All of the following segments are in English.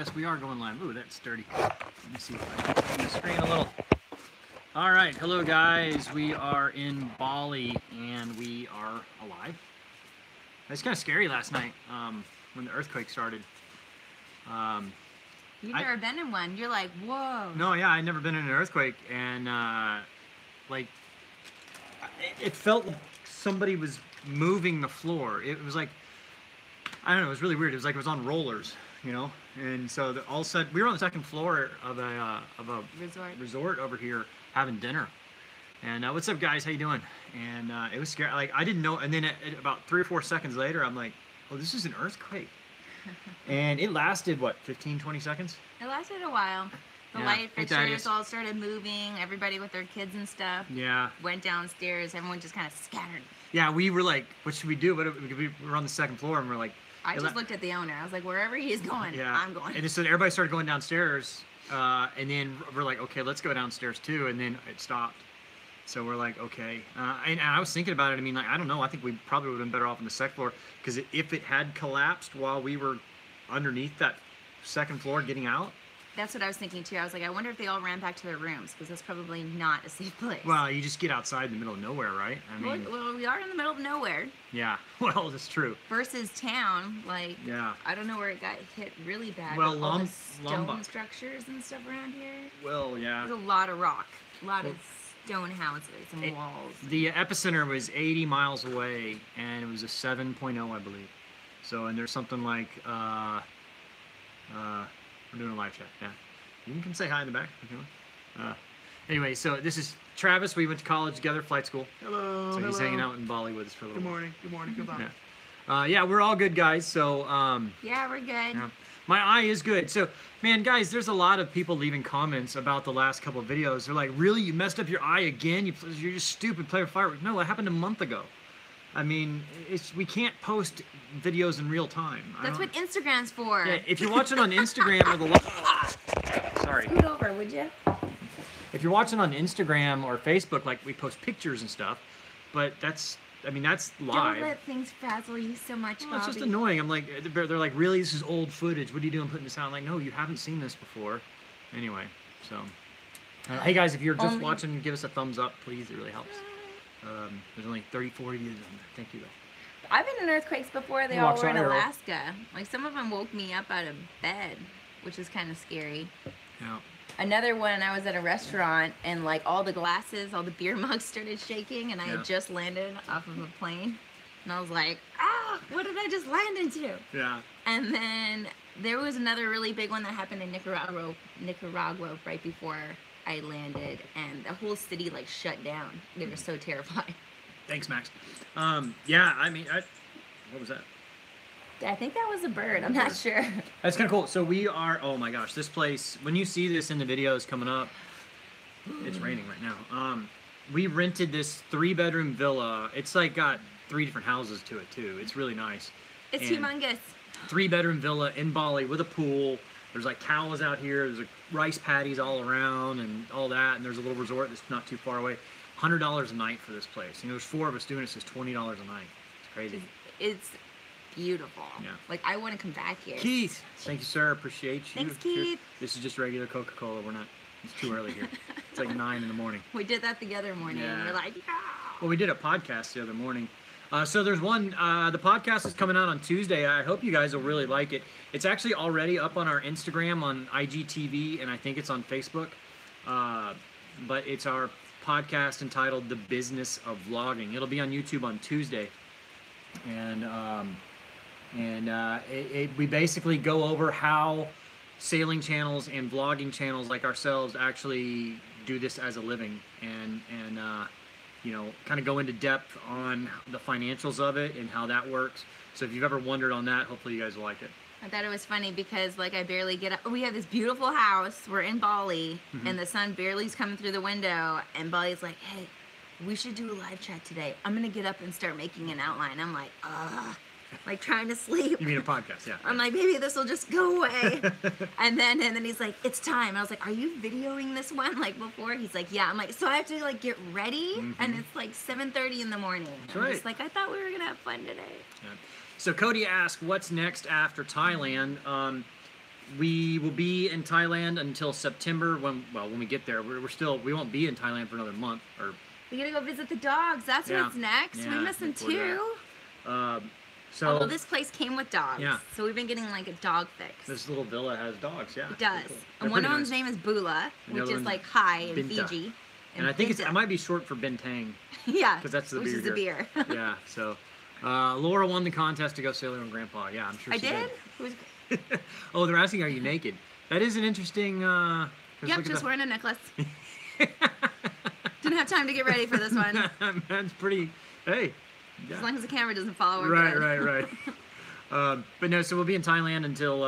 Yes, we are going live. Ooh, that's dirty. Let me see if I can turn the screen a little. All right, hello guys. We are in Bali and we are alive. It's kind of scary last night when the earthquake started. You've never been in one. You're like, whoa. No, yeah, I'd never been in an earthquake, and like it felt like somebody was moving the floor. It was like, I don't know, it was really weird. It was like it was on rollers, you know. And so all of a sudden, we were on the second floor of a resort over here having dinner. And what's up, guys? How you doing? And it was scary. Like I didn't know. And then about 3 or 4 seconds later, I'm like, oh, this is an earthquake. And it lasted what, 15, 20 seconds? It lasted a while. The light fixtures all started moving. Everybody with their kids and stuff. Yeah. Went downstairs. Everyone just kind of scattered. Yeah, we were like, what should we do? We were on the second floor, and we're like. I just looked at the owner. I was like, wherever he's going, yeah. I'm going. And so everybody started going downstairs, and then we're like, okay, let's go downstairs too. And then it stopped. So we're like, okay. And I was thinking about it. I mean, like, I don't know. I think we probably would have been better off on the second floor, because if it had collapsed while we were underneath that second floor getting out. That's what I was thinking too. I was like, I wonder if they all ran back to their rooms, because that's probably not a safe place. Well, you just get outside in the middle of nowhere, right? I mean, well, we are in the middle of nowhere. Yeah, well, that's true. Versus town, like, yeah. I don't know where it got hit really bad. Well, all the stone structures and stuff around here. Well, yeah. There's a lot of rock, a lot of stone houses and walls. The epicenter was 80 miles away, and it was a 7.0, I believe. So, and there's something like, we're doing a live chat, yeah. You can say hi in the back if you want. Anyway, so this is Travis. We went to college together, flight school. Hello. So he's hanging out in Bali with us for a little while. Good morning. Goodbye. Yeah. Yeah, we're all good, guys. So, yeah, we're good. Yeah. My eye is good. So, man, guys, there's a lot of people leaving comments about the last couple of videos. They're like, really? You messed up your eye again? You're just stupid playing fireworks. No, it happened a month ago. I mean, we can't post videos in real time. That's what Instagram's for. Yeah, if you're watching on Instagram or the sorry. Scoot over, would you? If you're watching on Instagram or Facebook, like we post pictures and stuff, but that's live. Don't let things frazzle you so much, Bobby. It's just annoying. I'm like, they're like, really? This is old footage. What are you doing putting this out? I'm like, no, you haven't seen this before. Anyway, so hey guys, if you're just watching, give us a thumbs up, please. It really helps. There's only 34 of you on there. Thank you, though. I've been in earthquakes before. They all were in Alaska. Like, some of them woke me up out of bed, which is kind of scary. Yeah. Another one, I was at a restaurant, and like all the glasses, all the beer mugs started shaking, and I had just landed off of a plane. And I was like, ah, what did I just land into? Yeah. And then there was another really big one that happened in Nicaragua right before I landed, and the whole city like shut down. They were so terrified. Thanks, Max. Yeah, I mean, what was that? I think that was a bird. I'm not sure. That's kind of cool. So we are, oh my gosh, this place, when you see this in the videos coming up, it's raining right now. We rented this 3-bedroom villa. It's like got 3 different houses to it too. It's really nice. It's humongous. 3-bedroom villa in Bali with a pool. There's like cows out here. There's like rice paddies all around and all that. And there's a little resort that's not too far away. $100 a night for this place. You know, there's 4 of us doing it, so it's $20 a night. It's crazy. It's beautiful. Yeah. Like, I want to come back here. Keith, thank you, sir. Appreciate you. Thanks, Keith. This is just regular Coca-Cola. We're not. It's too early here. It's like 9 in the morning. We did that the other morning. Yeah. And we're like, yeah. Well, we did a podcast the other morning. So there's one, the podcast is coming out on Tuesday. I hope you guys will really like it. It's actually already up on our Instagram, on IGTV, and I think it's on Facebook. But it's our podcast entitled The Business of Vlogging. It'll be on YouTube on Tuesday. And we basically go over how sailing channels and vlogging channels like ourselves actually do this as a living, and you know, kind of go into depth on the financials of it and how that works. So if you've ever wondered on that, hopefully you guys will like it. I thought it was funny because, like, I barely get up. We have this beautiful house. We're in Bali, and the sun barely's coming through the window, and Bali's like, hey, we should do a live chat today. I'm going to get up and start making an outline. I'm like, ugh. Like, trying to sleep. You mean a podcast, yeah. I'm like, maybe this will just go away. and then he's like, it's time. I was like, are you videoing this one like before? He's like, yeah. I'm like, so I have to like get ready, and it's like 7:30 in the morning. That's I'm right. just like, I thought we were gonna have fun today. Yeah. So Cody asked, what's next after Thailand? we will be in Thailand until September when we get there. We won't be in Thailand for another month or. We gotta go visit the dogs. That's what's next. Yeah, we miss them too. So this place came with dogs. Yeah. So we've been getting like a dog fix. This little villa has dogs. Yeah. It does. Cool. And one of them's name is Bula, which is like hi in Binta. Fiji. And I think it might be short for Bintang. Yeah. Because that's the which beer. is the beer. Yeah. So Laura won the contest to go sailing with Grandpa. Yeah, I'm sure I she did? did. Oh, they're asking, are you naked? That is an interesting. Yep, just wearing a necklace. Didn't have time to get ready for this one. That's pretty. Hey. Yeah. As long as the camera doesn't follow, we're right, good. right. But no, so we'll be in Thailand until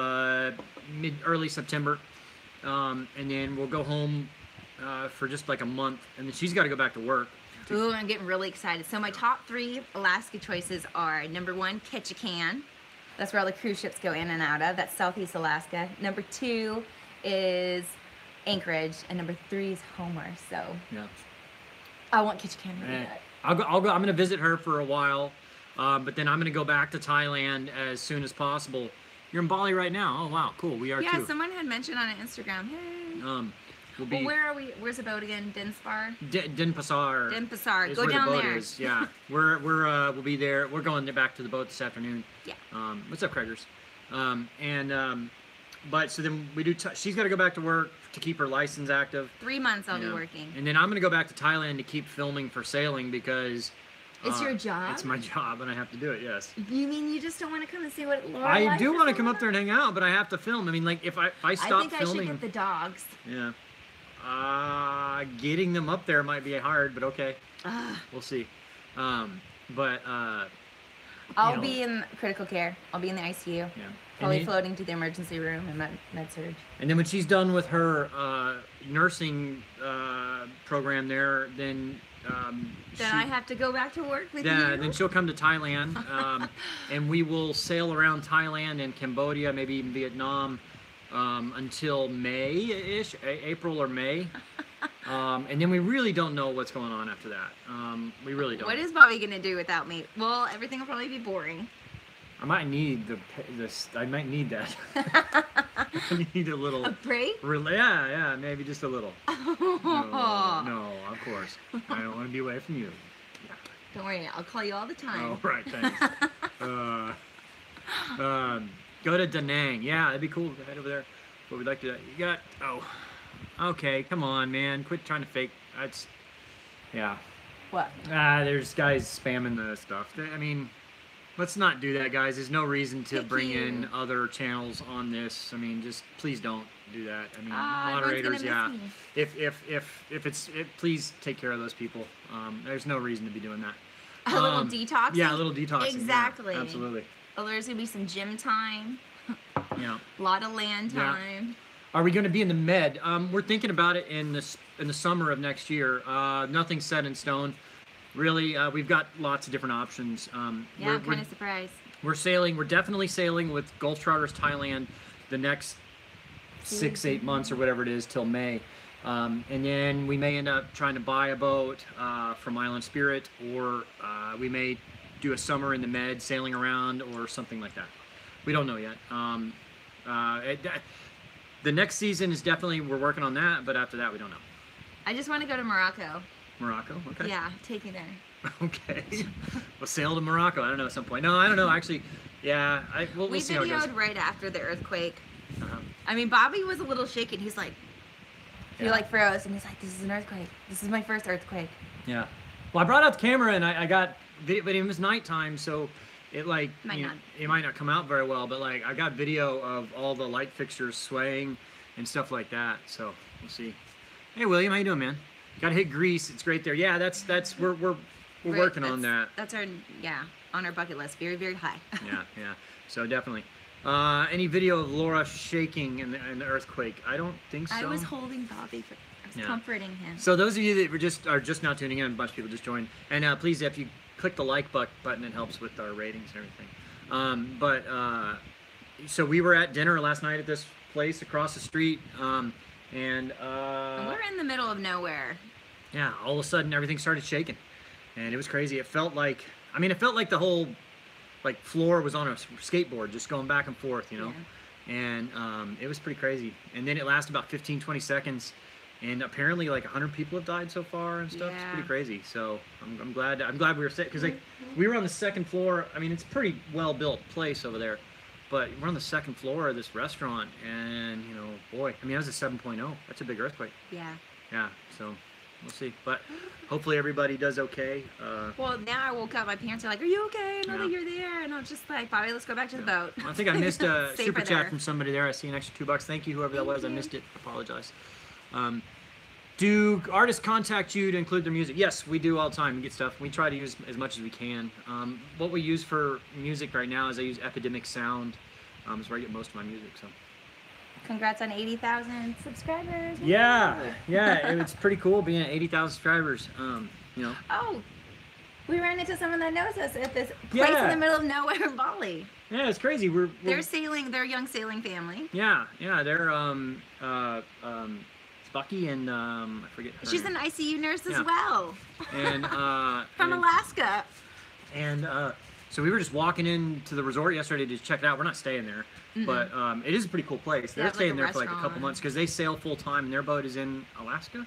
early September, and then we'll go home for just like a month, and then she's got to go back to work. Ooh, I'm getting really excited. So my top 3 Alaska choices are number 1, Ketchikan. That's where all the cruise ships go in and out of. That's Southeast Alaska. Number 2 is Anchorage, and number 3 is Homer. So yeah, I want Ketchikan really bad. I'll go. I'm going to visit her for a while, but then I'm going to go back to Thailand as soon as possible. You're in Bali right now. Oh wow, cool. We are too. Yeah, someone had mentioned on Instagram. Hey. We'll be. Well, where are we? Where's the boat again? Denspar. Denpasar. Denpasar. Is Go where down the boat there. is. Yeah, we'll be there. We're going back to the boat this afternoon. Yeah. What's up, Craigers? But so then we do. She's got to go back to work to keep her license active. 3 months I'll be working. And then I'm going to go back to Thailand to keep filming for sailing because. It's your job? It's my job, and I have to do it. Yes. You mean you just don't want to come and see what Laura I likes do or want to come something? up there and hang out, but I have to film. I mean, like if I stop I think filming. I should get the dogs. Yeah. Getting them up there might be hard, but okay. We'll see. I'll be in critical care. I'll be in the ICU. Yeah. Probably floating to the emergency room and med surge. And then when she's done with her nursing program there, then I have to go back to work with you. then she'll come to Thailand, and we will sail around Thailand and Cambodia, maybe even Vietnam, until May-ish, April or May. And then we really don't know what's going on after that. We really don't. What is Bobby gonna do without me? Well, everything will probably be boring. I might need this. I might need that. I need a little. A break? Yeah, maybe just a little. No, of course. I don't want to be away from you. Don't worry, I'll call you all the time. Oh, right, thanks. Go to Da Nang. Yeah, that'd be cool. Go head over there. But we'd like to. You got. Oh, okay. Come on, man. Quit trying to fake. That's. Yeah. What? There's guys spamming the stuff. I mean. Let's not do that, guys. There's no reason to bring in other channels on this. I mean, just please don't do that. I mean, moderators, yeah. Please take care of those people. There's no reason to be doing that. A little detoxing? Yeah, a little detoxing. Exactly. Yeah, absolutely. Oh, there's gonna be some gym time. Yeah. A lot of land time. Are we going to be in the Med? We're thinking about it in the summer of next year. Nothing's set in stone. Really, we've got lots of different options. Yeah, I'm kind of surprised. We're definitely sailing with Gulf Charters Thailand the next 6-8 months or whatever it is till May. And then we may end up trying to buy a boat from Island Spirit, or we may do a summer in the Med sailing around or something like that. We don't know yet. The next season is definitely, we're working on that, but after that, we don't know. I just want to go to Morocco. Morocco? Okay. Yeah, take me there. Okay. We'll sail to Morocco. I don't know at some point. No, I don't know. Actually, yeah. We'll see how it goes. We videoed right after the earthquake. Uh-huh. I mean, Bobby was a little shaken. He's like, he like froze, and he's like, "This is an earthquake. This is my first earthquake." Yeah. Well, I brought out the camera, and I got video, but it was nighttime, so it like it might not come out very well. But like I got video of all the light fixtures swaying and stuff like that. So we'll see. Hey, William, how you doing, man? Got to hit Greece. It's great there. Yeah, we're working on that. That's our on our bucket list. Very, very high. yeah. So definitely. Any video of Laura shaking in the earthquake? I don't think so. I was holding Bobby. I was comforting him. So those of you that are just now tuning in, a bunch of people just joined, and please, if you click the like button, it helps with our ratings and everything. So we were at dinner last night at this place across the street. And we're in the middle of nowhere. Yeah, all of a sudden everything started shaking, and it was crazy. It felt like the whole floor was on a skateboard, just going back and forth, you know. and it was pretty crazy. And then it lasted about 15-20 seconds, and apparently like 100 people have died so far and stuff. It's pretty crazy. So I'm glad we were safe, because like we were on the second floor. I mean, it's a pretty well built place over there, but we're on the second floor of this restaurant, and you know, boy, I mean, that was a 7.0. That's a big earthquake. Yeah. Yeah. So we'll see, but hopefully everybody does okay. Well, now I woke up. My parents are like, "Are you okay? I know that you're there." And I was just like, "Bobby, let's go back to the boat." I think I missed a super chat from somebody there. I see an extra $2. Thank you, whoever that was. I missed it. Apologize. Do artists contact you to include their music? Yes, we do all the time. We get stuff. We try to use as much as we can. What we use for music right now is I use Epidemic Sound. It's where I get most of my music. So. Congrats on 80,000 subscribers. Yeah, it's pretty cool being at 80,000 subscribers. You know. Oh, we ran into someone that knows us at this place in the middle of nowhere in Bali. Yeah, it's crazy. They're sailing. They're a young sailing family. Yeah, they're Bucky and I forget her She's name. an ICU nurse as well. And from Alaska. And so we were just walking into the resort yesterday to check it out. We're not staying there, but it is a pretty cool place. They're staying there for like a couple months because they sail full time, and their boat is in Alaska.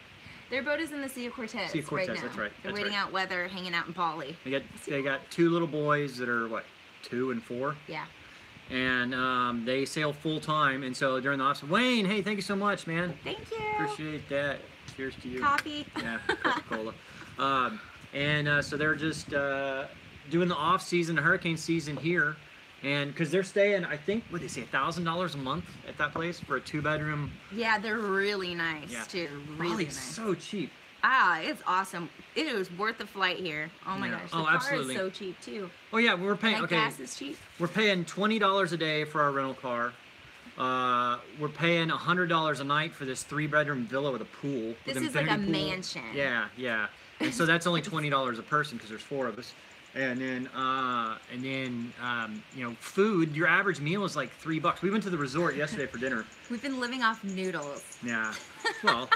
Their boat is in the Sea of Cortez. Sea of Cortez, right now. that's right. They're waiting out weather, hanging out in Bali. They got 2 little boys that are what, 2 and 4. Yeah. And they sail full time, and so during the off, Wayne, hey, thank you so much, man. Thank you. Appreciate that. Cheers to you. Coffee. Yeah, Coca-Cola. So they're just doing the off season, the hurricane season here, and because they're staying, I think, what they say, $1,000 a month at that place for a 2-bedroom. Yeah, they're really nice too. Really nice. So cheap. Ah, it's awesome. It was worth the flight here. Oh my gosh, the car absolutely. is so cheap too. Oh yeah, we're paying. And gas is cheap. We're paying $20 a day for our rental car. We're paying $100 a night for this 3-bedroom villa with a pool. This is like a mansion. Yeah. And so that's only $20 a person because there's 4 of us. And then you know, food. Your average meal is like $3. We went to the resort yesterday for dinner. We've been living off noodles. Yeah. Well.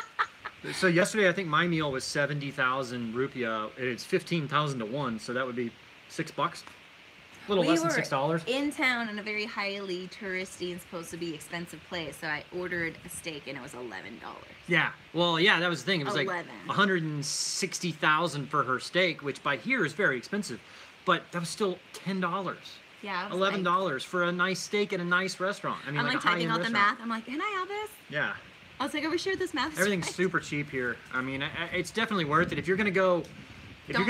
So yesterday, I think my meal was 70,000 rupiah. It's 15,000 to 1, so that would be $6. A little less than $6. In town in a very highly touristy and supposed to be expensive place, so I ordered a steak and it was $11. Yeah, well, yeah, that was the thing. It was 11. like 160,000 for her steak, which by here is very expensive, but that was still $10. Yeah, $11 for a nice steak at a nice restaurant. I mean, I'm like typing out the restaurant. math. I'm like, can I have this? Yeah. I was like, are we sure this math is Everything's right? super cheap here. I mean, it's definitely worth it. If you're gonna go, Don't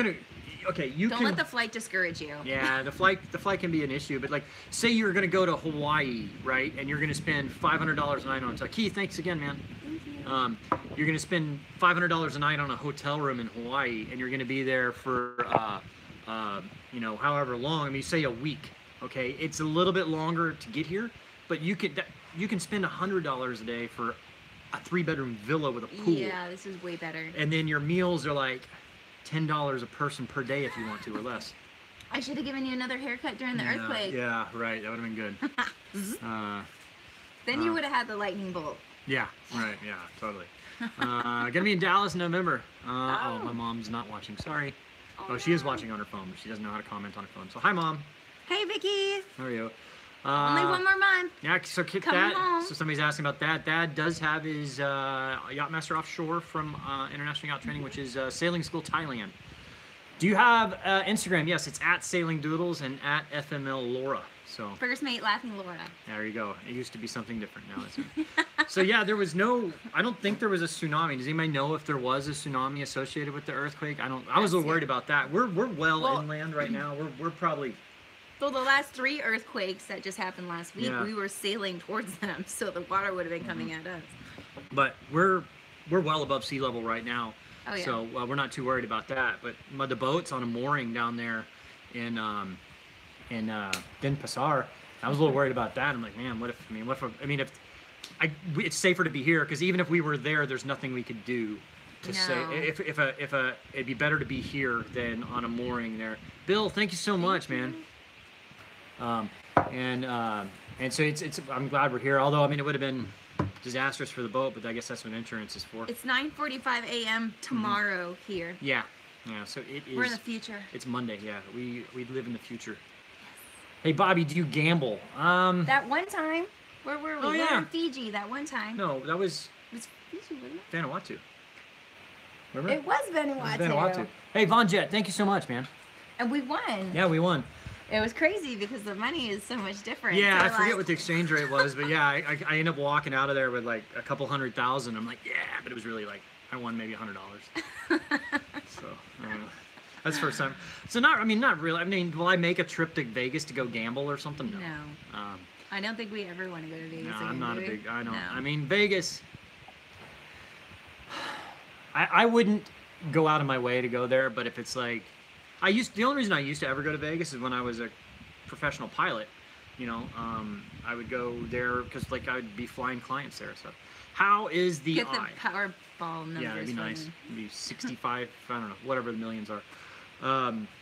let the flight discourage you. Yeah, the flight can be an issue, but like, say you're gonna go to Hawaii, right, and you're gonna spend $500 a night on. So Keith, thanks again, man. Thank you. You're gonna spend $500 a night on a hotel room in Hawaii, and you're gonna be there for you know, however long. I mean, say a week. Okay, it's a little bit longer to get here, but you can spend $100 a day for a 3-bedroom villa with a pool. Yeah, this is way better. And then your meals are like $10 a person per day if you want to, or less. I should have given you another haircut during the earthquake. Yeah, right. That would have been good. Then you would have had the lightning bolt. Yeah, right. Yeah, totally. Gonna be in Dallas in November. Oh, my mom's not watching. Sorry. Oh, she is watching on her phone, but she doesn't know how to comment on her phone. So, hi, Mom. Hey, Vicky. How are you? Only 1 more month. Yeah, so keep Coming that. home. So somebody's asking about that. Dad does have his Yachtmaster Offshore from International Yacht Training, which is Sailing School Thailand. Do you have Instagram? Yes, it's at Sailing Doodles and at FML Laura. So First mate laughing Laura. there you go. It used to be something different now. So yeah, there was no. I don't think there was a tsunami. Does anybody know if there was a tsunami associated with the earthquake? I don't. I was a little worried about that. We're well inland right now. We're probably. So the last 3 earthquakes that just happened last week, we were sailing towards them, so the water would have been coming at us. But we're well above sea level right now. Oh, yeah. So we're not too worried about that. But the boat's on a mooring down there in Denpasar. I was a little worried about that. I'm like, man, it's safer to be here because even if we were there, there's nothing we could do to say. It'd be better to be here than on a mooring there. Bill, thank you so much, man. And so it's I'm glad we're here. Although I mean it would have been disastrous for the boat, but I guess that's what insurance is for. It's 9:45 a.m. tomorrow here. Yeah. So it is. We're in the future. It's Monday. Yeah, we live in the future. Hey Bobby, do you gamble? That one time. Where were we? Oh, We were yeah. in Fiji that one time. No, that was It was Fiji, wasn't it? Vanuatu. Remember? It was Vanuatu. Vanuatu. Hey, Von Jet, thank you so much, man. And we won. Yeah, we won. It was crazy because the money is so much different. Yeah, So I forget like- what the exchange rate was, but yeah, I ended up walking out of there with like a couple $100,000. I'm like, yeah, but it was really like I won maybe $100. So that's the first time. So not really. I mean, will I make a trip to Vegas to go gamble or something? No. No. Um, I don't think we ever want to go to Vegas no, again, I'm not do a we? big. I don't. No. I mean, Vegas. I wouldn't go out of my way to go there, but if it's like, the only reason I used to ever go to Vegas is when I was a professional pilot. You know, I would go there because like I would be flying clients there. So, how is the Get eye? the Powerball numbers. Yeah, it'd be for nice. me. It'd be 65. I don't know, whatever the millions are.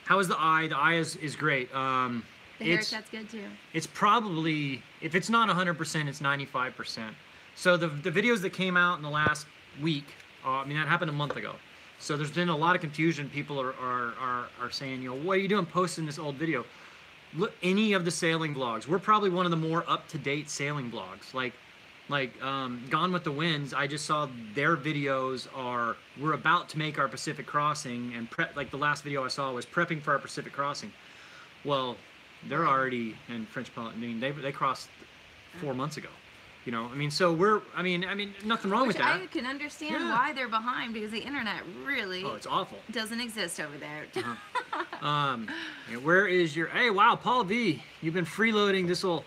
How is the eye? The eye is great. The It's haircut's good too. it's probably, if it's not 100%, it's 95%. So the videos that came out in the last week, I mean that happened a month ago. So there's been a lot of confusion. People are saying, you know, what are you doing posting this old video? Look, any of the sailing vlogs. We're probably one of the more up-to-date sailing vlogs. Like Gone with the Winds, I just saw their videos we're about to make our Pacific crossing, and like the last video I saw was prepping for our Pacific crossing. Well, they're already in French Polynesia. I mean, they crossed 4 months ago. You know, I mean, so I mean, nothing wrong with that. I can understand Yeah. why they're behind because the internet really Oh, it's awful. doesn't exist over there. Yeah, where is your? Hey, wow, Paul V, you've been freeloading. This will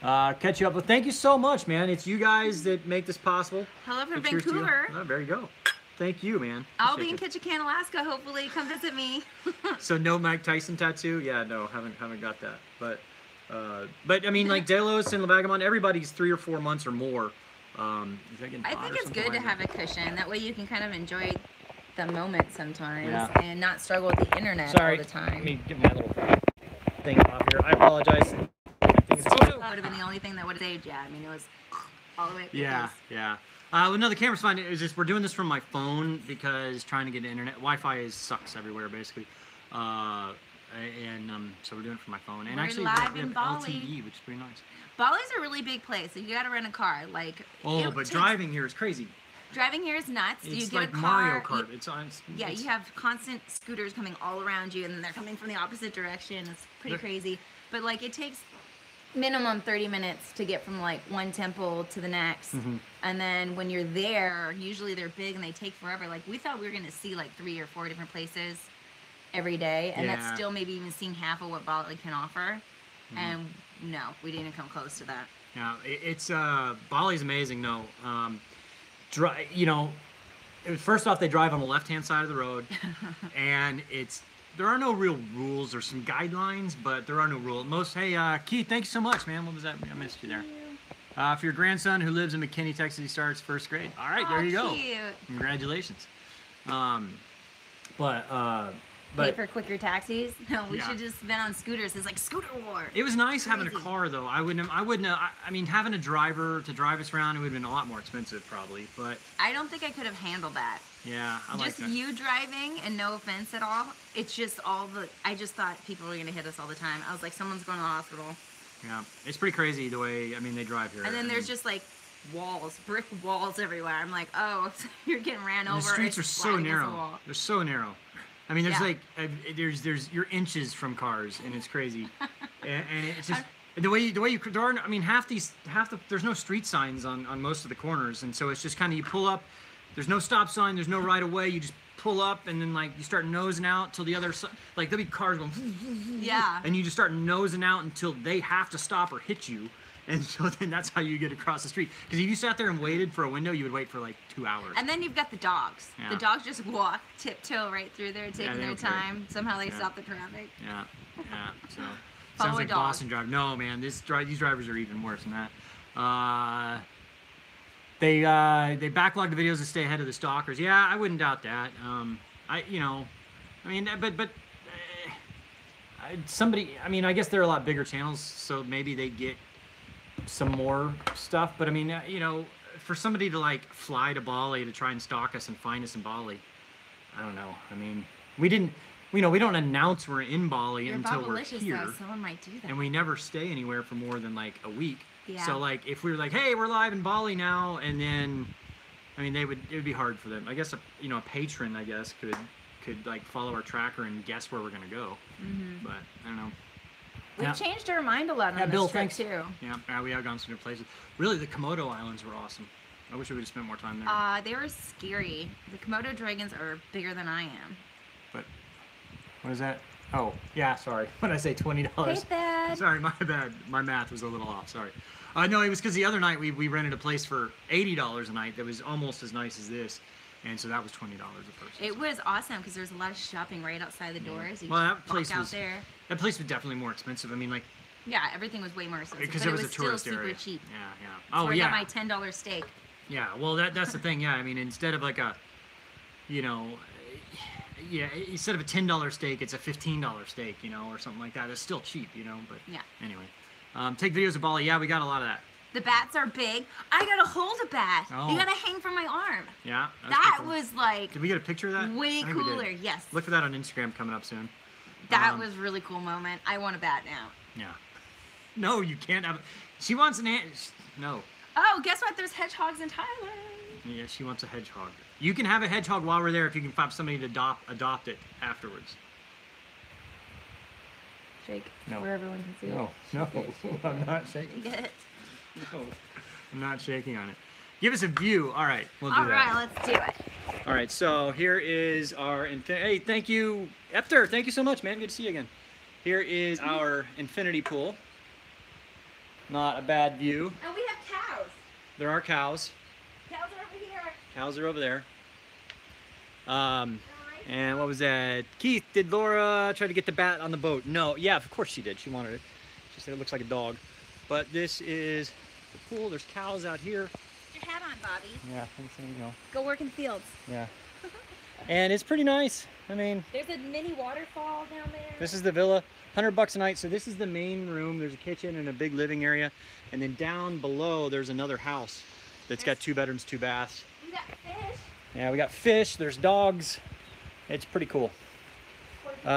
catch you up. But thank you so much, man. It's you guys that make this possible. Hello from So cheers to you. Vancouver. Oh, there you go. Thank you, man. I'll be in Appreciate Ketchikan, Alaska. Hopefully, come visit me. it. So no Mike Tyson tattoo? Yeah, no, haven't got that. But I mean, like Delos and Lavagamon, everybody's 3 or 4 months or more. I think it's good to have a cushion. That way you can kind of enjoy the moment sometimes Yeah. and not struggle with the internet Sorry, all the time. let me get my little thing off here. I apologize. I think it's That would have been the only thing that would have saved you. I mean, it was all the way up to Yeah, this. yeah. Well, no, the camera's fine. It's just we're doing this from my phone because trying to get internet. Wi-Fi sucks everywhere, basically. So we're doing it from my phone. And We're actually, live we in have Bali. LTE, which is pretty nice. Bali's a really big place. So you got to rent a car. Like, Oh, it but takes- driving here is crazy. driving here is nuts. You It's get like a car. Mario Kart. Yeah, you have constant scooters coming all around you, and then they're coming from the opposite direction. It's pretty crazy. But like, it takes minimum 30 minutes to get from like one temple to the next. Mm-hmm. And then when you're there, usually they're big and they take forever. Like, we thought we were going to see like 3 or 4 different places every day, and Yeah. that's still maybe even seeing half of what Bali can offer. Mm-hmm. And no, we didn't even come close to that. Yeah, it's Bali's amazing. No, you know, first off, they drive on the left-hand side of the road, and there are no real rules or some guidelines, but there are no rules. Hey, Keith, thanks so much, man. What was that? I missed you there. For your grandson who lives in McKinney, Texas, he starts first grade. All right, there you go. Cute. Congratulations. Pay for quicker taxis? No, we Yeah. should just been on scooters. It's like scooter war. It was nice having a Crazy. car, though. I mean, having a driver to drive us around, it would have been a lot more expensive, probably. But I don't think I could have handled that. yeah, I like Just that. you driving, and no offense at all. It's just I just thought people were gonna hit us all the time. I was like, someone's going to the hospital. Yeah, it's pretty crazy the way, I mean, they drive here. And then there's just like walls, brick walls everywhere. I'm like, oh, you're getting ran over. the streets or are so sliding against the narrow. wall. They're so narrow. I mean, there's Yeah. like you're inches from cars, and it's crazy. and it's just the way you there are. I mean, there's no street signs on most of the corners, and so it's just kind of you pull up. There's no stop sign. There's no right of way. You just pull up, and then like you start nosing out till the other side. Like there'll be cars going. Yeah. And you just start nosing out until they have to stop or hit you. And so then that's how you get across the street. Because if you sat there and waited for a window, you would wait for like 2 hours. And then you've got the dogs. Yeah. The dogs just walk, tiptoe right through there, taking they their don't care. time. Somehow they Yeah. stop the traffic. Yeah, yeah. So Follow sounds a like dog. Boston drive. No, man, these drivers are even worse than that. They backlog the videos to stay ahead of the stalkers. Yeah, I wouldn't doubt that. Somebody. I mean, I guess they're a lot bigger channels, so maybe they get some more stuff. But I mean, for somebody to like fly to Bali to try and stalk us and find us in Bali, I don't know. I mean, we don't announce we're in Bali You're until we're Bobalicious, here. though. Someone might do that. And we never stay anywhere for more than like a week. Yeah. So like if we were like, hey, we're live in Bali now, and then, I mean, it would be hard for them. I guess a patron, I guess, could like follow our tracker and guess where we're gonna go. Mm-hmm. But I don't know. We've changed our mind a lot on this Bill, trip thanks. too. Yeah, we have gone to new places. Really, the Komodo Islands were awesome. I wish we would have spent more time there. They were scary. The Komodo dragons are bigger than I am. But what is that? Oh, yeah, sorry. When I say $20. Hey, Dad. Sorry, my bad. My math was a little off. Sorry. No, it was because the other night we rented a place for $80 a night that was almost as nice as this, and so that was $20 a person. It was awesome because there's a lot of shopping right outside the doors. You Well, that just place walk out was there. That place was definitely more expensive. I mean, like Yeah, everything was way more expensive. because but it was a still tourist super area. cheap. Yeah, yeah. That's Oh, where yeah. I got my $10 steak. Yeah. Well, that's the thing. Yeah, I mean, instead of like a, instead of a $10 steak, it's a $15 steak, or something like that. It's still cheap, But Yeah. anyway, take videos of Bali. Yeah, we got a lot of that. The bats are big. I gotta hold a bat. Oh. You gotta hang from my arm. Yeah. That pretty cool. was like Did we get a picture of that? way I think we did. cooler. Yes. Look for that on Instagram coming up soon. That was a really cool moment. I want a bat now. Yeah. No, you can't have. She wants an ant. No. Oh, guess what? There's hedgehogs in Thailand. Yeah, she wants a hedgehog. You can have a hedgehog while we're there if you can find somebody to adopt it afterwards. Shake. No. Where everyone can see No, no, I'm not shaking. it. No, I'm not shaking on it. Give us a view. All right, we'll do All right, that. let's do it. All right, so here is our hey, thank you, Epter. Thank you so much, man. Good to see you again. Here is our infinity pool. Not a bad view. And we have cows. There are cows. Cows are over here. Cows are over there. And what was that? Keith, did Laura try to get the bat on the boat? No. Yeah, of course she did. She wanted it. She said it looks like a dog. But this is the pool. There's cows out here. Your hat on, Bobby. Yeah, there you go. Go work in fields. Yeah. And it's pretty nice. I mean, There's a mini waterfall down there. this is the villa. $100 a night. So this is the main room. There's a kitchen and a big living area. And then down below, there's another house that's got 2 bedrooms, 2 baths. We got fish. Yeah, we got fish. There's dogs. It's pretty cool. Get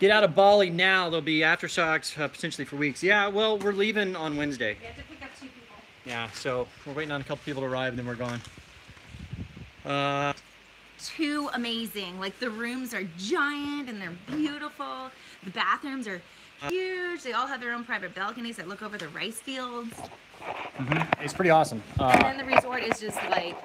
out of Bali now. There'll be aftershocks potentially for weeks. Yeah, well, we're leaving on Wednesday. We have to pick up 2 people. Yeah, so we're waiting on a couple people to arrive and then we're gone. Too amazing. Like the rooms are giant and they're beautiful. The bathrooms are huge. They all have their own private balconies that look over the rice fields. It's pretty awesome. And then the resort is just like,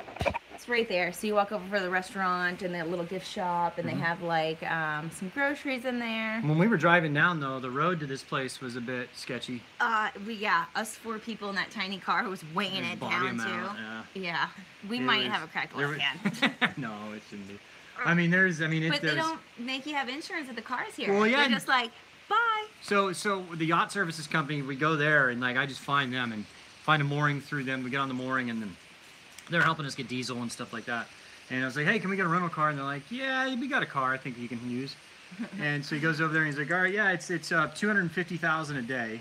it's right there. So you walk over for the restaurant and that little gift shop and they have like some groceries in there. When we were driving down though, the road to this place was a bit sketchy. Us 4 people in that tiny car was weighing it Body down amount, too. Yeah. We It might was- have a cracked there left was- hand. No, it shouldn't be. I mean, there's. But they don't make you have insurance at the cars here. Well, yeah, They're and- just like, bye. So the yacht services company, we go there and like I just find them and find a mooring through them. We get on the mooring and then they're helping us get diesel and stuff like that. And I was like, hey, can we get a rental car? And they're like, yeah, we got a car I think you can use. And so he goes over there and he's like, all right, yeah, it's $250,000 a day,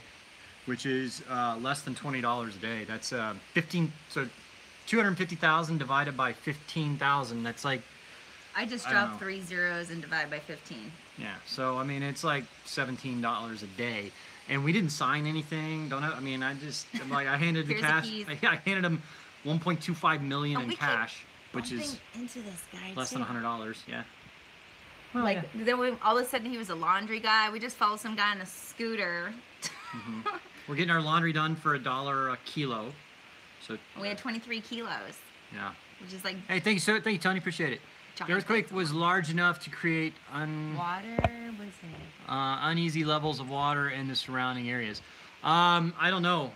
which is less than $20 a day. That's 15. So 250,000 divided by 15,000. That's like. I just I don't dropped know. 3 zeros and divide by 15. Yeah, so I mean it's like $17 a day, and we didn't sign anything. I'm like I handed the Here's the cash. keys. I handed him 1.25 million Oh, in we keep cash, which is Bumping into this guy less than too. $100. Yeah. Like then all of a sudden he was a laundry guy. We just followed some guy on a scooter. We're getting our laundry done for $1 a kilo. So We had 23 kilos, yeah. which is like Hey, thank you, sir. Thank you, Tony. Appreciate it. The earthquake was large enough to create water. What is it? uneasy levels of water in the surrounding areas. I don't know.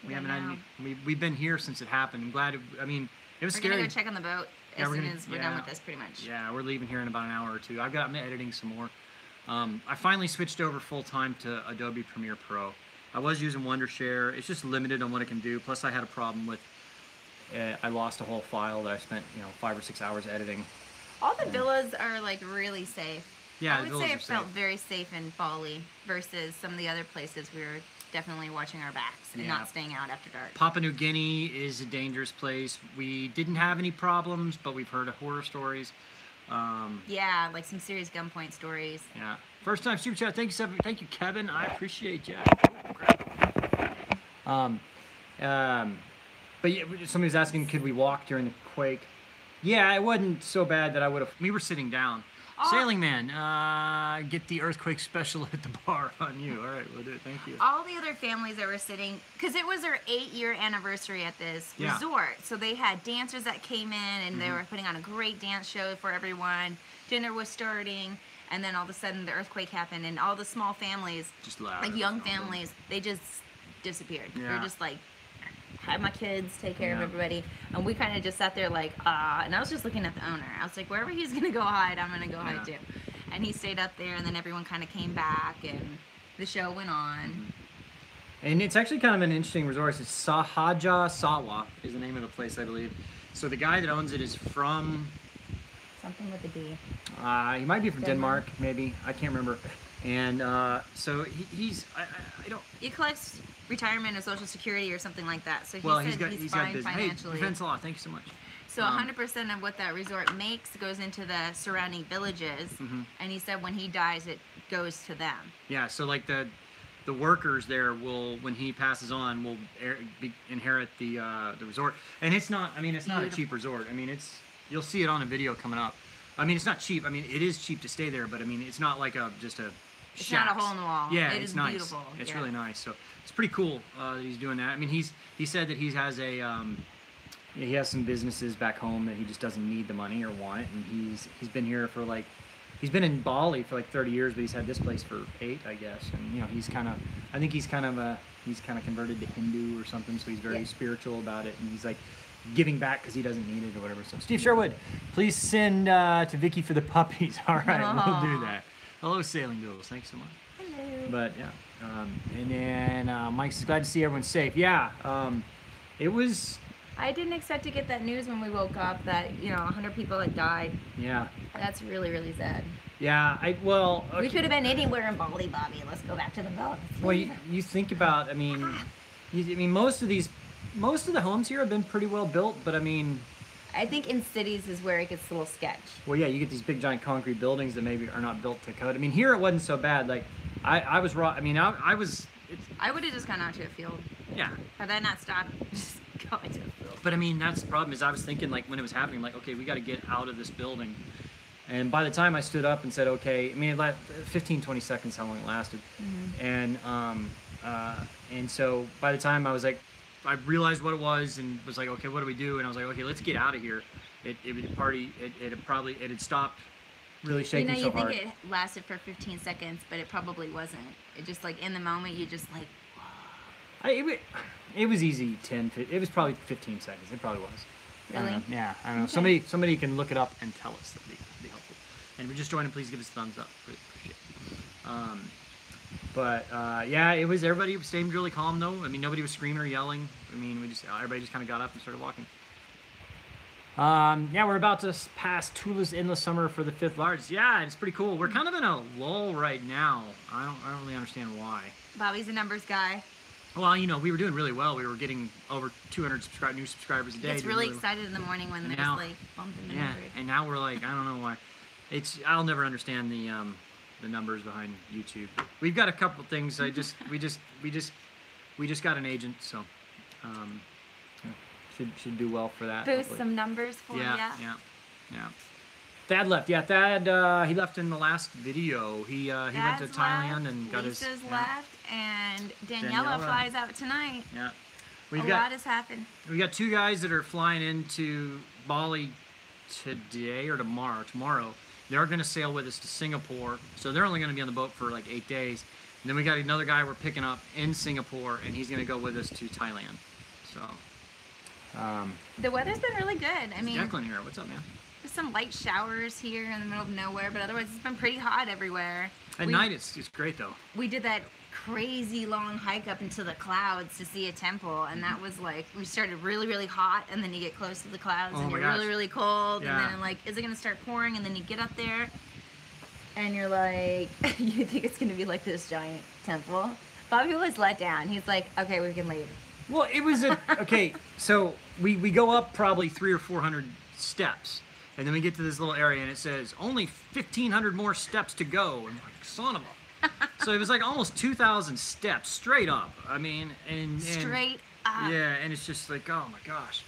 We haven't had any, we've been here since it happened. I'm glad. It was We're scary. gonna go check on the boat Yeah, as we're soon gonna- as we're yeah. done with this, pretty much. Yeah, we're leaving here in about an hour or 2. I'm editing some more. I finally switched over full time to Adobe Premiere Pro. I was using Wondershare. It's just limited on what it can do. Plus, I had a problem with. I lost a whole file that I spent 5 or 6 hours editing. All the villas are like really safe. Yeah, I the would villas say are it felt safe. very safe in Bali versus some of the other places we were definitely watching our backs and Yeah. not staying out after dark. Papua New Guinea is a dangerous place. We didn't have any problems, but we've heard of horror stories. Yeah, like some serious gunpoint stories. Yeah. First time super chat. Thank you, Kevin. I appreciate you. Um, but yeah, somebody was asking, could we walk during the quake? Yeah, it wasn't so bad that I would have. We were sitting down. Sailing Man, get the earthquake special at the bar on you. All right, we'll do it. Thank you. All the other families that were sitting, because it was their 8-year anniversary at this resort. So they had dancers that came in, and they were putting on a great dance show for everyone. Dinner was starting, and then all of a sudden the earthquake happened, and all the small families, Just loud. like young families, they just disappeared. Yeah. They were just like, have my kids, take care of everybody. And we kind of just sat there like, and I was just looking at the owner. I was like, wherever he's going to go hide, I'm going to go hide too. And he stayed up there, and then everyone kind of came back, and the show went on. And it's actually kind of an interesting resort. It's Sahaja Sawa is the name of the place, I believe. So the guy that owns it is from... Something with a D. He might be from Denmark, maybe. I can't remember. And so he's... I don't... He collects retirement and Social Security or something like that. So he said he's got fine financially. Hey, Defense Law, thank you so much. So 100% of what that resort makes goes into the surrounding villages. And he said when he dies, it goes to them. Yeah, so like the workers there will, when he passes on, will inherit the resort. And it's not, I mean, it's not a cheap resort. I mean, it's, you'll see it on a video coming up. I mean, it's not cheap. I mean, it is cheap to stay there, but I mean, it's not like just a It's not a hole in the wall. Yeah, it it's is nice. Beautiful. It's really nice. So it's pretty cool that he's doing that. I mean, he said that he has he has some businesses back home that he just doesn't need the money or want it, and he's been here for like, he's been in Bali for like 30 years, but he's had this place for 8, I guess. And you know, I think he's kind of converted to Hindu or something, so he's very spiritual about it, and he's like giving back because he doesn't need it or whatever. So Steve Sherwood, please send to Vicky for the puppies. All right, we'll do that. Hello, Sailing Doodles. Thanks so much. Hello. But yeah, and then Mike's glad to see everyone's safe. Yeah, it was. I didn't expect to get that news when we woke up that 100 people had died. Yeah. That's really, really sad. Yeah, okay. We could have been anywhere in Bali, Bobby. Let's go back to the boat. Well, you think about, I mean, most of the homes here have been pretty well built, but I mean, I think in cities is where it gets a little sketch. Well, yeah, you get these big giant concrete buildings that maybe are not built to code. I mean, here it wasn't so bad. Like, I was raw. I mean, I was. I would have just gone out to a field. Yeah. Had I not stopped, just going to a field. But I mean, that's the problem. Is I was thinking like when it was happening, like, okay, we got to get out of this building. And by the time I stood up and said, okay, I mean, it lasted 15, 20 seconds, how long it lasted. And so by the time I was like, I realized what it was and was like, okay, what do we do? And I was like, okay, let's get out of here. It had stopped really shaking so hard. You think it lasted for 15 seconds, but it probably wasn't. It just like in the moment, you just like, wow. It was easy 10, it was probably 15 seconds. It probably was. Really? I don't know. Okay. Somebody can look it up and tell us. That'd be helpful. And if you're just joining, please give us a thumbs up. Really appreciate it. Yeah, it was, everybody stayed really calm though. I mean, nobody was screaming or yelling. I mean, everybody just kind of got up and started walking. Yeah, we're about to pass Tula's Endless Summer for the 5th largest. Yeah, it's pretty cool. We're kind of in a lull right now. I don't really understand why. Bobby's a numbers guy. Well, we were doing really well. We were getting over 200 new subscribers a day. It's really excited in the morning when there's like bumped in the numbers. And now we're like, I don't know why. I'll never understand the numbers behind YouTube. We've got a couple things. We just got an agent, so should do well for that. Boost hopefully. some numbers for you. Yeah. Thad left. Yeah, Thad. He left in the last video. He went to Thailand and got his. Lisa's left, and Daniela flies out tonight. Yeah, a lot has happened. We got 2 guys that are flying into Bali today or tomorrow. Tomorrow, they're going to sail with us to Singapore, so they're only going to be on the boat for like 8 days. And then we got another guy we're picking up in Singapore, and he's going to go with us to Thailand. So. The weather's been really good. I mean, Declan here. What's up, man? There's some light showers here in the middle of nowhere, but otherwise it's been pretty hot everywhere. At night it's great though. We did that crazy long hike up into the clouds to see a temple, and that was like, we started really, really hot, and then you get close to the clouds and you're really, really cold, and then like, is it gonna start pouring? And then you get up there and you're like, you think it's gonna be like this giant temple. Bobby was let down. He's like, okay, we can leave. Well, it was okay, so we go up probably 300 or 400 steps. And then we get to this little area, and it says, only 1,500 more steps to go. And I'm like, son of a... So it was like almost 2,000 steps straight up. I mean, and Straight up. yeah, and it's just like, oh my gosh.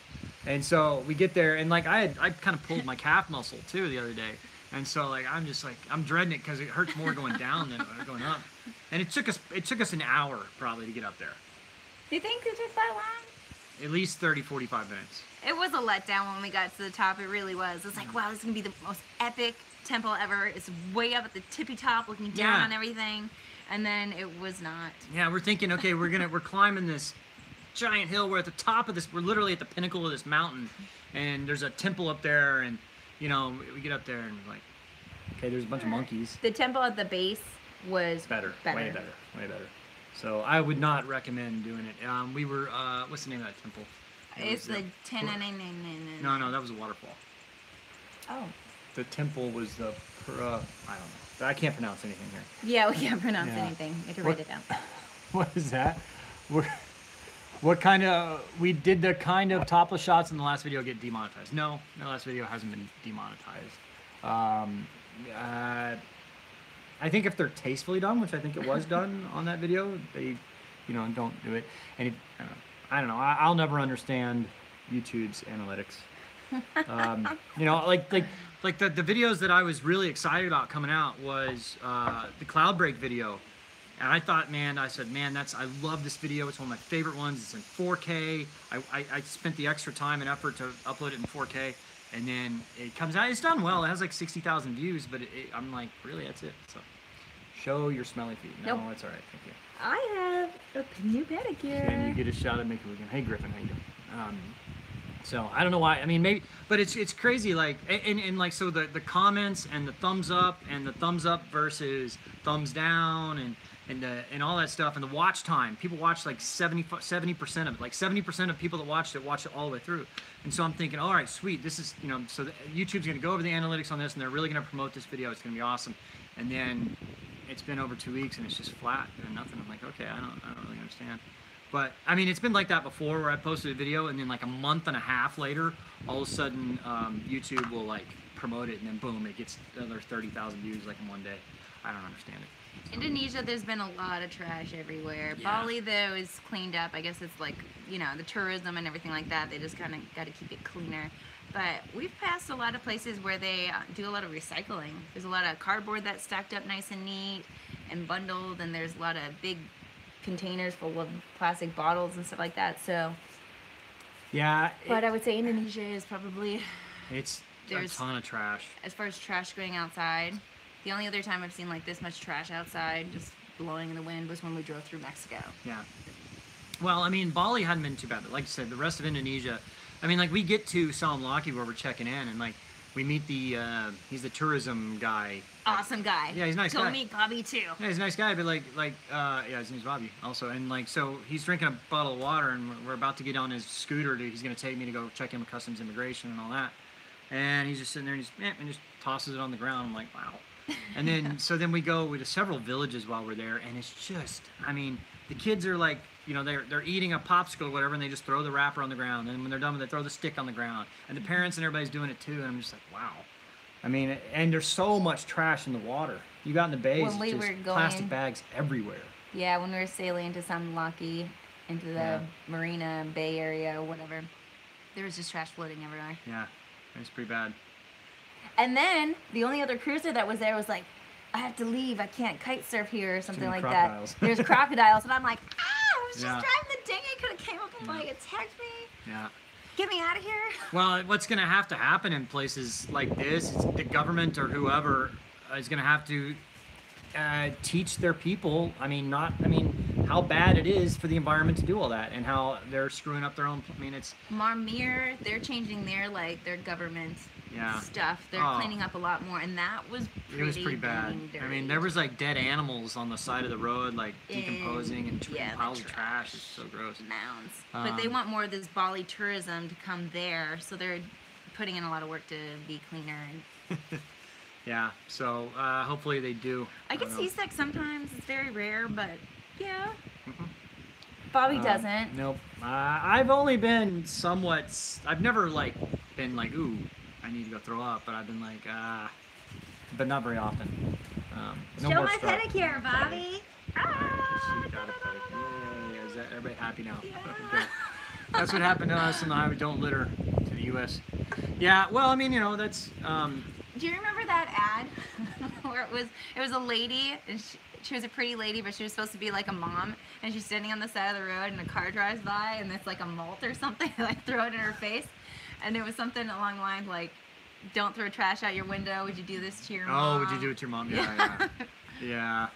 And so we get there, and like I kind of pulled my calf muscle too the other day, and so like I'm just like I'm dreading it because it hurts more going down than going up. And it took us an hour probably to get up there. Do you think it took that long? At least 30, 45 minutes. It was a letdown when we got to the top. It really was. It was like, wow, this is gonna be the most epic temple ever. It's way up at the tippy top, looking down on everything, and then it was not. Yeah, we're thinking, okay, we're climbing this giant hill. We're at the top of this. We're literally at the pinnacle of this mountain, and there's a temple up there. And you know, we get up there and we're like, okay, there's a bunch of monkeys. The temple at the base was better. Way better. So I would not recommend doing it. We were, what's the name of that temple? It's the No, that was a waterfall. Oh. The temple was the, I don't know. I can't pronounce anything here. Yeah, we can't pronounce anything. You have to write it down. What is that? What kind of, we did the kind of topless shots in the last video get demonetized? No, the last video hasn't been demonetized. I think if they're tastefully done, which I think it was done on that video, they, you know, don't do it. And I don't know. I'll never understand YouTube's analytics. You know, like the videos that I was really excited about coming out was the cloud break video. And I thought, I love this video. It's one of my favorite ones. It's in 4K. I spent the extra time and effort to upload it in 4K. And then it comes out, it's done well. It has like 60,000 views, but I'm like, really, that's it? So, show your smelly feet. No, it's all right, thank you. I have a new pedicure. And you get a shot at making again. Hey, Griffin, how you doing? So, I don't know why. I mean, maybe, but it's crazy, like, and like, so the comments and the thumbs up versus thumbs down and all that stuff, and the watch time. People watch like 70% of it. Like 70% of people that watch it all the way through. And so I'm thinking, all right, sweet. This is, you know, so YouTube's going to go over the analytics on this, and they're really going to promote this video. It's going to be awesome. And then it's been over 2 weeks, and it's just flat and nothing. I'm like, okay, I don't really understand. But I mean, it's been like that before, where I posted a video, and then like a month and a half later, all of a sudden, YouTube will like promote it, and then boom, it gets another 30,000 views like in one day. I don't understand it. Indonesia, there's been a lot of trash everywhere. Yeah. Bali, though, is cleaned up. I guess it's like, you know, the tourism and everything like that. They just kind of got to keep it cleaner. But we've passed a lot of places where they do a lot of recycling. There's a lot of cardboard that's stacked up nice and neat and bundled, and there's a lot of big containers full of plastic bottles and stuff like that. So, yeah. But I would say Indonesia is probably... There's a ton of trash. As far as trash going outside, the only other time I've seen like this much trash outside just blowing in the wind was when we drove through Mexico. Yeah. Well, I mean, Bali hadn't been too bad, but like I said, the rest of Indonesia, I mean, like we get to Salamlaki where we're checking in, and like we meet he's the tourism guy. Awesome guy. Yeah, he's a nice guy. Go meet Bobby too. Yeah, he's a nice guy, but yeah, his name's Bobby also, and like so he's drinking a bottle of water, and we're about to get on his scooter. He's gonna take me to go check in with Customs Immigration and all that, and he's just sitting there and just tosses it on the ground. I'm like, wow. And then, so then we go to several villages while we're there, and it's just, I mean, the kids are like, you know, they're eating a popsicle or whatever, and they just throw the wrapper on the ground, and when they're done with it, they throw the stick on the ground, and the parents and everybody's doing it too, and I'm just like, wow. I mean, and there's so much trash in the water. You got in the bays, just plastic bags everywhere. Yeah, when we were sailing into Salamlaki, into the marina, bay area, whatever, there was just trash floating everywhere. Yeah, it was pretty bad. And then the only other cruiser that was there was like, I have to leave. I can't kite surf here or something like that. There's crocodiles. And I'm like, I was just driving the dinghy. Could have came up and like attacked me. Yeah. Get me out of here. Well, what's going to have to happen in places like this is the government or whoever is going to have to teach their people, how bad it is for the environment to do all that, and how they're screwing up their own, it's... Marmir, they're changing their government stuff. They're cleaning up a lot more, and that was pretty bad. I mean, there was like dead animals on the side of the road, like decomposing, and piles of trash. It's so gross. Mounds. But they want more of this Bali tourism to come there, so they're putting in a lot of work to be cleaner. Yeah, so hopefully they do. I get seasick sometimes. It's very rare, but yeah. Bobby doesn't. Nope. I've only been somewhat... I've never, been like, ooh, I need to go throw up, but I've been like, but not very often. No Show more my stuff. pedicure, Bobby. She got a pedicure. Yeah, is that everybody happy now? Yeah. Okay. That's what happened to us in the highway. Don't litter to the U.S. Yeah. Well, I mean, you know, that's. Do you remember that ad where it was a lady and she was a pretty lady, but she was supposed to be like a mom, and she's standing on the side of the road and a car drives by and it's like a malt or something, like throw it in her face, and it was something along the lines like, "Don't throw trash out your window. Would you do this to your mom?" Oh, would you do it to your mom? Yeah. Yeah.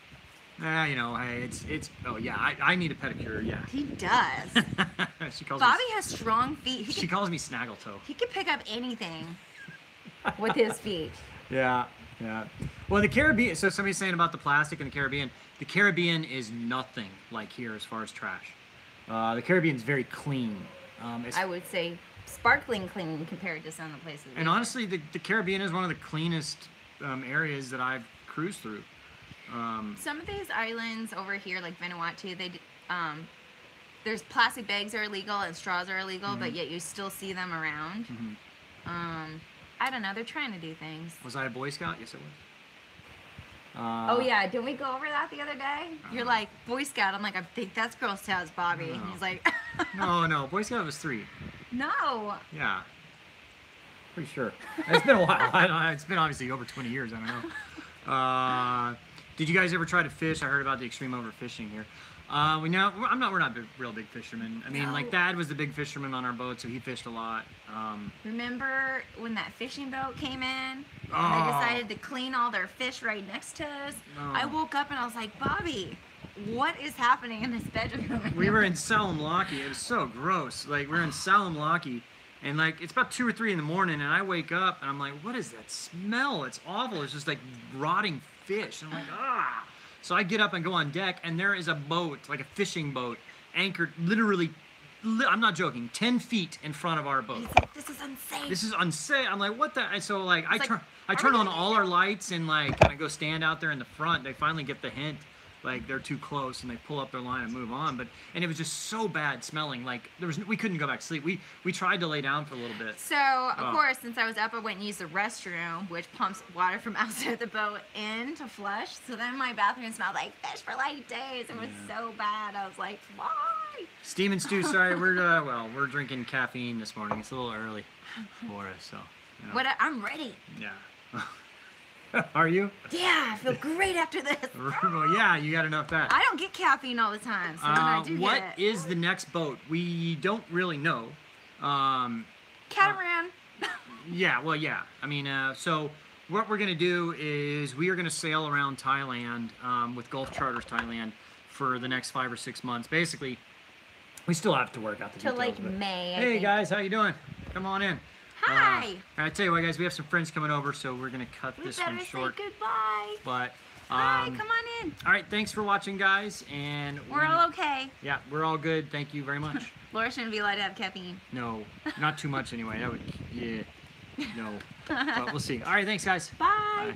Yeah. You know, hey, it's. Oh yeah, I need a pedicure. Yeah. He does. She calls Bobby me. has strong feet. She calls me Snagglettoe. He could pick up anything with his feet. Yeah, yeah. Well, the Caribbean, so somebody's saying about the plastic in the Caribbean is nothing like here as far as trash. The Caribbean is very clean. I would say sparkling clean compared to some of the places. And honestly, the Caribbean is one of the cleanest areas that I've cruised through. Some of these islands over here, like Vanuatu, there's plastic bags are illegal and straws are illegal, but yet you still see them around. I don't know. They're trying to do things. Was I a Boy Scout? Yes, it was. Oh yeah, didn't we go over that the other day? You're like Boy Scout. I'm like, I think that's Girl Scouts, Bobby. And he's like, No, Boy Scout was 3. no. Yeah. Pretty sure. It's been a while. It's been obviously over 20 years. I don't know. Did you guys ever try to fish? I heard about the extreme overfishing here. We're not real big fishermen. I mean, No. like Dad was the big fisherman on our boat, so he fished a lot. Remember when that fishing boat came in? And Oh. they decided to clean all their fish right next to us. Oh. I woke up and I was like, Bobby, what is happening in this bedroom? We were in Salamlaki. It was so gross. Like, we're in Salamlaki, and like it's about 2 or 3 in the morning, and I wake up and I'm like, what is that smell? It's awful. It's just like rotting fish. And I'm like, ah. So I get up and go on deck, and there is a boat, like a fishing boat, anchored literally, I'm not joking, 10 feet in front of our boat. He's like, this is unsafe. This is unsafe. I'm like, what the? And so like, I like, turn are we on gonna all get our lights and like kind of go stand out there in the front. They finally get the hint, like they're too close, and they pull up their line and move on. And it was just so bad smelling. Like we couldn't go back to sleep. We tried to lay down for a little bit. So, of course, since I was up, I went and used the restroom, which pumps water from outside the boat in to flush. So then my bathroom smelled like fish for like days. It was so bad. I was like, why? Steam and Stew, sorry, we're drinking caffeine this morning. It's a little early for us, so. You know. I'm ready. Yeah. Are you? Yeah, I feel great after this. Well, yeah, you got enough of that. I don't get caffeine all the time, so when I do what get it. is the next boat? We don't really know. Catamaran. Yeah, well, yeah. I mean, so what we're going to do is we are going to sail around Thailand with Gulf Charters Thailand for the next 5 or 6 months. Basically, we still have to work out the Till details. like but- May, I Hey, think. guys, how you doing? Come on in. Hi. I tell you what, guys, we have some friends coming over, so we're going to cut We this better one say short. goodbye. But, Hi, come on in. all right, thanks for watching, guys. And We're all okay. Yeah, we're all good. Thank you very much. Laura shouldn't be allowed to have caffeine. No, not too much anyway. That would, yeah, no. But we'll see. All right, thanks, guys. Bye. Bye.